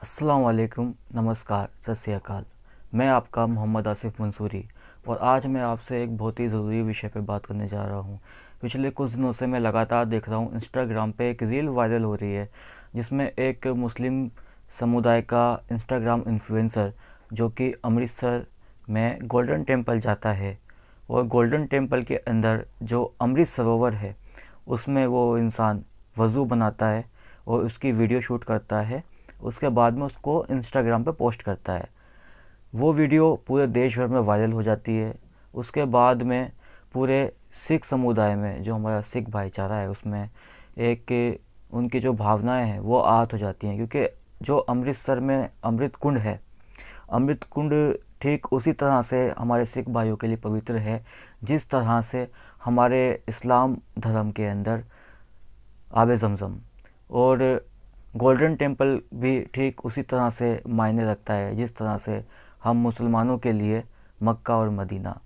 अस्सलाम वालेकुम, नमस्कार, सत श्री अकाल। मैं आपका मोहम्मद आसिफ मंसूरी और आज मैं आपसे एक बहुत ही ज़रूरी विषय पे बात करने जा रहा हूँ। पिछले कुछ दिनों से मैं लगातार देख रहा हूँ इंस्टाग्राम पे एक रील वायरल हो रही है जिसमें एक मुस्लिम समुदाय का इंस्टाग्राम इन्फ्लुएंसर जो कि अमृतसर में गोल्डन टेम्पल जाता है और गोल्डन टेम्पल के अंदर जो अमृत सरोवर है उसमें वो इंसान वज़ू बनाता है और उसकी वीडियो शूट करता है। उसके बाद में उसको इंस्टाग्राम पे पोस्ट करता है। वो वीडियो पूरे देश भर में वायरल हो जाती है। उसके बाद में पूरे सिख समुदाय में जो हमारा सिख भाईचारा है उसमें एक उनकी जो भावनाएं हैं वो आहत हो जाती हैं, क्योंकि जो अमृतसर में अमृत कुंड है, अमृत कुंड ठीक उसी तरह से हमारे सिख भाइयों के लिए पवित्र है जिस तरह से हमारे इस्लाम धर्म के अंदर आबे ज़मज़म और गोल्डन टेम्पल भी ठीक उसी तरह से मायने रखता है जिस तरह से हम मुसलमानों के लिए मक्का और मदीना।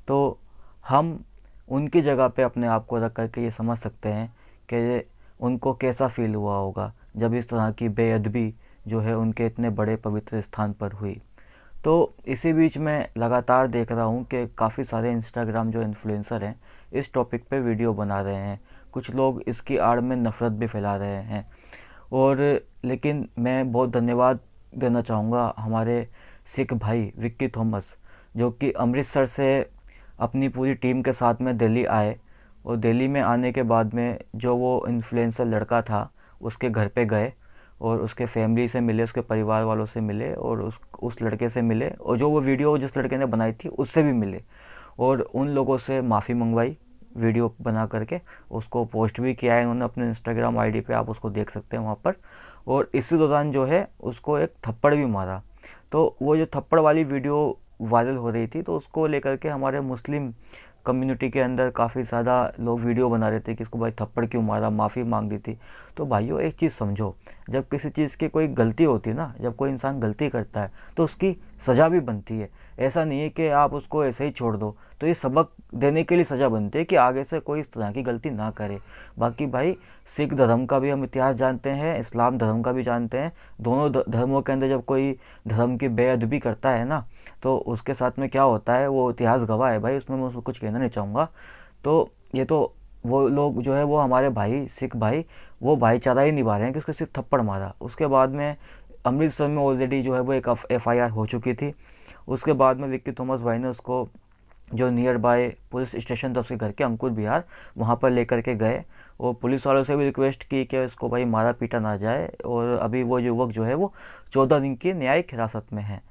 तो हम उनकी जगह पे अपने आप को रख करके ये समझ सकते हैं कि उनको कैसा फ़ील हुआ होगा जब इस तरह की बेअदबी जो है उनके इतने बड़े पवित्र स्थान पर हुई। तो इसी बीच मैं लगातार देख रहा हूँ कि काफ़ी सारे इंस्टाग्राम जो इन्फ्लुएंसर हैं इस टॉपिक पे वीडियो बना रहे हैं। कुछ लोग इसकी आड़ में नफ़रत भी फैला रहे हैं और लेकिन मैं बहुत धन्यवाद देना चाहूँगा हमारे सिख भाई विक्की थॉमस, जो कि अमृतसर से अपनी पूरी टीम के साथ में दिल्ली आए और दिल्ली में आने के बाद में जो वो इन्फ्लुएंसर लड़का था उसके घर पे गए और उसके फैमिली से मिले, उसके परिवार वालों से मिले और उस लड़के से मिले और जो वो वीडियो जिस लड़के ने बनाई थी उससे भी मिले और उन लोगों से माफ़ी मंगवाई। वीडियो बना करके उसको पोस्ट भी किया है इन्होंने अपने इंस्टाग्राम आईडी पे, आप उसको देख सकते हैं वहाँ पर। और इसी दौरान जो है उसको एक थप्पड़ भी मारा। तो वो जो थप्पड़ वाली वीडियो वायरल हो रही थी तो उसको लेकर के हमारे मुस्लिम कम्युनिटी के अंदर काफ़ी ज़्यादा लोग वीडियो बना रहे थे कि इसको भाई थप्पड़ क्यों मारा, माफ़ी मांग दी थी। तो भाइयों एक चीज़ समझो, जब किसी चीज़ की कोई गलती होती है ना, जब कोई इंसान गलती करता है तो उसकी सज़ा भी बनती है। ऐसा नहीं है कि आप उसको ऐसे ही छोड़ दो। तो ये सबक देने के लिए सज़ा बनती है कि आगे से कोई इस तरह की गलती ना करे। बाकी भाई सिख धर्म का भी हम इतिहास जानते हैं, इस्लाम धर्म का भी जानते हैं। दोनों धर्मों के अंदर जब कोई धर्म की बेअदबी करता है ना तो उसके साथ में क्या होता है वो इतिहास गवाह है भाई, उसमें मैं उसको कुछ कहना नहीं चाहूँगा। तो ये तो वो लोग जो है वो हमारे भाई सिख भाई वो भाईचारा ही निभा रहे हैं कि उसको सिर्फ थप्पड़ मारा। उसके बाद में अमृतसर में ऑलरेडी जो है वो एक FIR हो चुकी थी। उसके बाद में विक्की थॉमस भाई ने उसको जो नियर बाय पुलिस स्टेशन था उसके घर के अंकुर विहार वहाँ पर लेकर के गए और पुलिस वालों से भी रिक्वेस्ट की कि उसको भाई मारा पीटा ना जाए। और अभी वो युवक जो है वो 14 दिन की न्यायिक हिरासत में है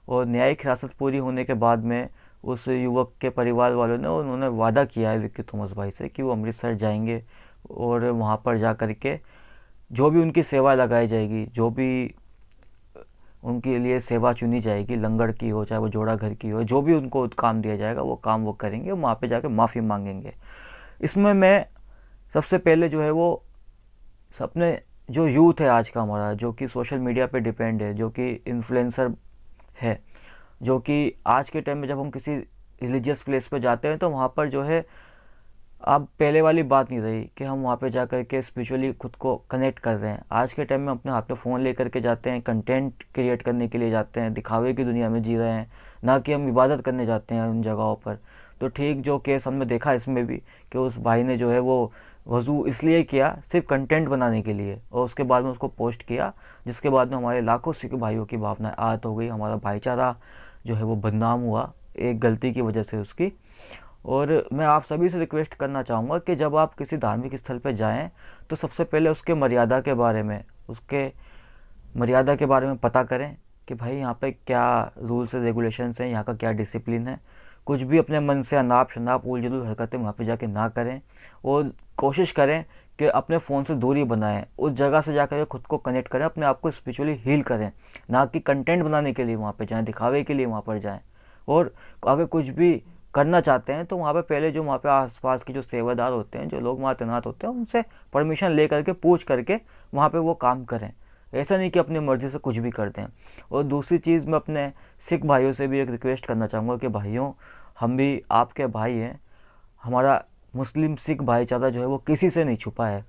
और न्यायिक हिरासत पूरी होने के बाद में उस युवक के परिवार वालों ने उन्होंने वादा किया है विक्की थॉमस भाई से कि वो अमृतसर जाएंगे और वहाँ पर जा कर के जो भी उनकी सेवा लगाई जाएगी, जो भी उनके लिए सेवा चुनी जाएगी, लंगर की हो चाहे वो जोड़ा घर की हो, जो भी उनको काम दिया जाएगा वो काम वो करेंगे, वहाँ पे जाके माफ़ी मांगेंगे। इसमें मैं सबसे पहले जो है वो अपने जो यूथ है आज का हमारा, जो कि सोशल मीडिया पे डिपेंड है, जो कि इन्फ्लुएंसर है, जो कि आज के टाइम में जब हम किसी रिलीजियस प्लेस पे जाते हैं तो वहाँ पर जो है अब पहले वाली बात नहीं रही कि हम वहाँ पे जा कर के स्पिरिचुअली खुद को कनेक्ट कर रहे हैं। आज के टाइम में अपने हाथ में फ़ोन लेकर के जाते हैं, कंटेंट क्रिएट करने के लिए जाते हैं, दिखावे की दुनिया में जी रहे हैं, ना कि हम इबादत करने जाते हैं उन जगहों पर। तो ठीक जो केस हमने देखा इसमें भी कि उस भाई ने जो है वो वज़ू इसलिए किया सिर्फ कंटेंट बनाने के लिए और उसके बाद में उसको पोस्ट किया, जिसके बाद में हमारे लाखों सिख भाइयों की भावनाएं आहत हो गई, हमारा भाईचारा जो है वो बदनाम हुआ एक गलती की वजह से उसकी। और मैं आप सभी से रिक्वेस्ट करना चाहूँगा कि जब आप किसी धार्मिक स्थल पर जाएं तो सबसे पहले उसके मर्यादा के बारे में पता करें कि भाई यहाँ पे क्या रूल्स एंड रेगुलेशंस हैं, यहाँ का क्या डिसिप्लिन है। कुछ भी अपने मन से अनाप शनाप उल जुलूल हरकतें वहाँ पे जाके ना करें और कोशिश करें कि अपने फ़ोन से दूरी बनाएं, उस जगह से जाकर खुद को कनेक्ट करें, अपने आप को स्पिरिचुअली हील करें, ना कि कंटेंट बनाने के लिए वहाँ पे जाएं, दिखावे के लिए वहाँ पर जाएं। और अगर कुछ भी करना चाहते हैं तो वहाँ पे पहले जो वहाँ पे आसपास के जो सेवादार होते हैं, जो लोग वहाँ तैनात होते हैं, उनसे परमिशन ले करके पूछ करके वहाँ पे वो काम करें। ऐसा नहीं कि अपनी मर्ज़ी से कुछ भी कर दें। और दूसरी चीज़ मैं अपने सिख भाइयों से भी एक रिक्वेस्ट करना चाहूँगा कि भाइयों हम भी आपके भाई हैं। हमारा मुस्लिम सिख भाईचारा जो है वो किसी से नहीं छुपा है।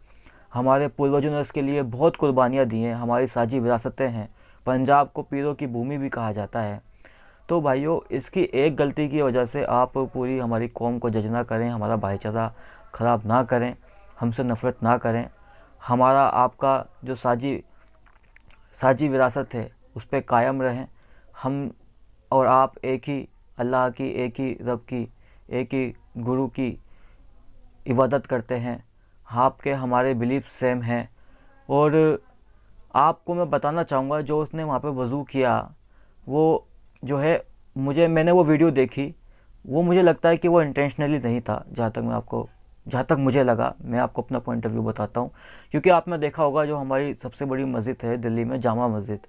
हमारे पूर्वजों ने इसके लिए बहुत कुर्बानियाँ दी हैं, हमारी साझी विरासतें हैं, पंजाब को पीरों की भूमि भी कहा जाता है। तो भाइयों, इसकी एक गलती की वजह से आप पूरी हमारी कौम को जज ना करें, हमारा भाईचारा ख़राब ना करें, हमसे नफ़रत ना करें। हमारा आपका जो साझी विरासत है उस पर कायम रहें। हम और आप एक ही अल्लाह की, एक ही रब की, एक ही गुरु की इबादत करते हैं। आपके हमारे बिलीफ सेम हैं। और आपको मैं बताना चाहूँगा, जो उसने वहाँ पे वज़ू किया, वो जो है, मैंने वो वीडियो देखी, वो मुझे लगता है कि वो इंटेंशनली नहीं था। जहाँ तक मुझे लगा, मैं आपको अपना पॉइंट ऑफ व्यू बताता हूँ। क्योंकि आपने देखा होगा, जो हमारी सबसे बड़ी मस्जिद है दिल्ली में, जामा मस्जिद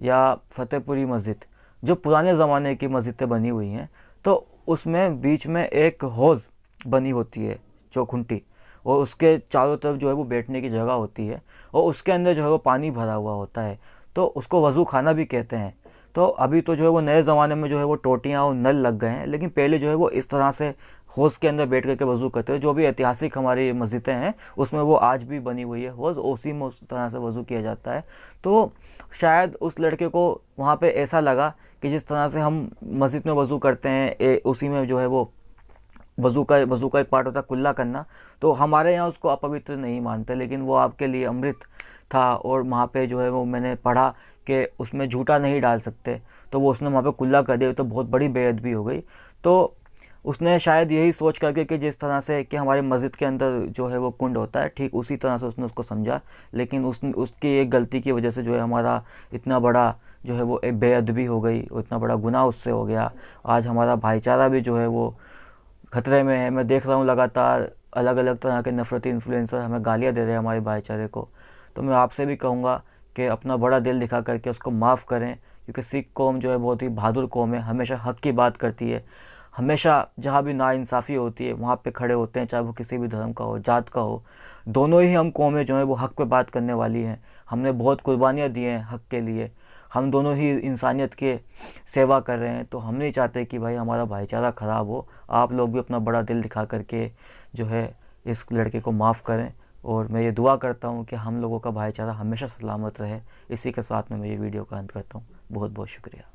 या फतेहपुरी मस्जिद, जो पुराने ज़माने की मस्जिदें बनी हुई हैं, तो उसमें बीच में एक हौज़ बनी होती है, चौखुंटी, और उसके चारों तरफ जो है वो बैठने की जगह होती है, और उसके अंदर जो है वो पानी भरा हुआ होता है। तो उसको वज़ू खाना भी कहते हैं। तो अभी तो जो है वो नए ज़माने में जो है वो टोटियाँ और नल लग गए हैं, लेकिन पहले जो है वो इस तरह से हौज़ के अंदर बैठ करके वज़ू करते हैं। जो भी ऐतिहासिक हमारी मस्जिदें हैं उसमें वो आज भी बनी हुई है हौज़, उसी में उस तरह से वज़ू किया जाता है। तो शायद उस लड़के को वहाँ पे ऐसा लगा कि जिस तरह से हम मस्जिद में वज़ू करते हैं, उसी में जो है वो वज़ू का एक पार्ट होता है कुल्ला करना। तो हमारे यहाँ उसको अपवित्र नहीं मानते, लेकिन वो आपके लिए अमृत था। और वहाँ पे जो है वो मैंने पढ़ा कि उसमें झूठा नहीं डाल सकते, तो वो उसने वहाँ पे कुल्ला कर दिया, तो बहुत बड़ी बेअदबी हो गई। तो उसने शायद यही सोच करके कि जिस तरह से कि हमारे मस्जिद के अंदर जो है वो कुंड होता है, ठीक उसी तरह से उसने उसको समझा। लेकिन उसकी एक गलती की वजह से जो है हमारा इतना बड़ा जो है वो एक बेअदबी हो गई, और इतना बड़ा गुनाह उससे हो गया। आज हमारा भाईचारा भी जो है वो खतरे में है। मैं देख रहा हूँ लगातार अलग अलग तरह के नफरती इन्फ्लुएंसर हमें गालियाँ दे रहे हैं हमारे भाईचारे को। तो मैं आपसे भी कहूँगा कि अपना बड़ा दिल दिखा करके उसको माफ़ करें, क्योंकि सिख कौम जो है बहुत ही बहादुर कौम है, हमेशा हक़ की बात करती है। हमेशा जहाँ भी नाइंसाफ़ी होती है वहाँ पे खड़े होते हैं, चाहे वो किसी भी धर्म का हो, जात का हो। दोनों ही हम कौमें जो हैं वो हक़ पे बात करने वाली हैं। हमने बहुत कुर्बानियाँ दी हैं हक़ के लिए। हम दोनों ही इंसानियत के सेवा कर रहे हैं। तो हम नहीं चाहते कि भाई हमारा भाईचारा ख़राब हो। आप लोग भी अपना बड़ा दिल दिखा करके जो है इस लड़के को माफ़ करें। और मैं ये दुआ करता हूँ कि हम लोगों का भाईचारा हमेशा सलामत रहे। इसी के साथ में मैं ये वीडियो का अंत करता हूँ। बहुत बहुत शुक्रिया।